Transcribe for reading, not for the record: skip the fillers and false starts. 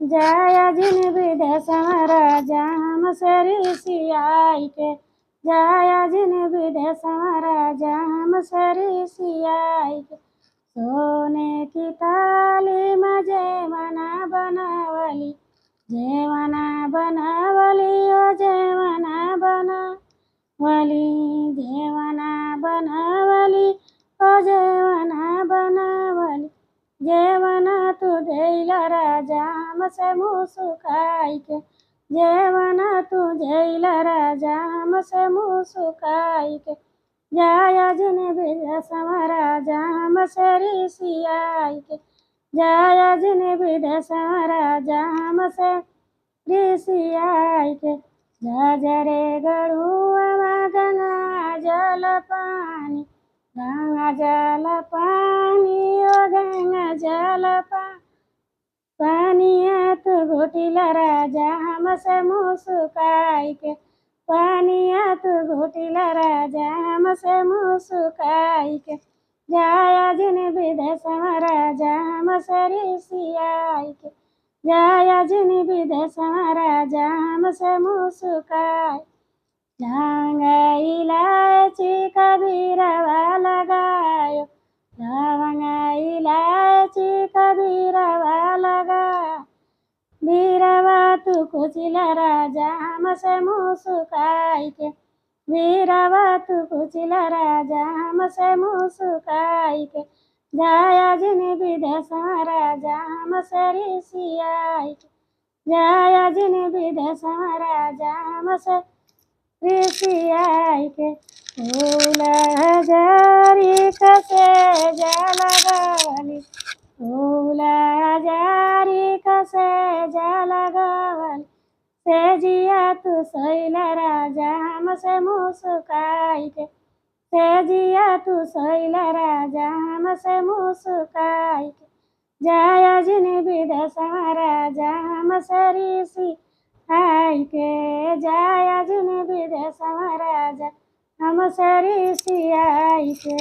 जाया जिन विदेश राजा हमसे ऋषियाई के, जाया जिन विदेश राजा हमसे ऋषियाई के। सोने की थाली में जेवना बनावली, जेवना बनावली ओ जेवना बनावली, जेवना बनावली ओ जेवना बनावली। जेवना तू देला राजा हमसे मुस्काई के, जेवना तू देला राजा हमसे मुस्काई के। जाया जिन विदेश राजा हमसे ऋषियाई के, जाया जिन विदेश राजा हमसे ऋषियाई के। जरे गरुआ गंगा जल पानी, गंगा जल पानी ओ गंगा जल पानिया तू घुटिला राजा हमसे मुस्काई के, पानिया तू घुटिला राजा हमसे मुस्काई के। जाया जिन विदेश राजा हमसे ऋषियाई के, जाया जिन विदेश राजा हमसे मुस्काई। लवंग इलायची कबीरवा लगायो, लवंग इलायची कबीरवा लगा। बीरवा तू कुचिला राजा हमसे मुस्काई के, बीरवा तू कुचिला राजा हमसे मुस्काई के। जाया जिन विदेश राजा हमसे ऋषियाई के, जाया जिन विदेश राजा हमसे ऋषियाई के। फूल हजारी कसे जलगवली, फूल हजारी कसे जलगवली। सेजिया तू सोइला राजा हमसे मुस्काई के, सेजिया तू सोइला राजा हमसे मुस्काई के। जाया जिन विदेश राजा हमसे ऋषियाई के, जाया जिन विदेश राजा हमसे ऋषियाई के।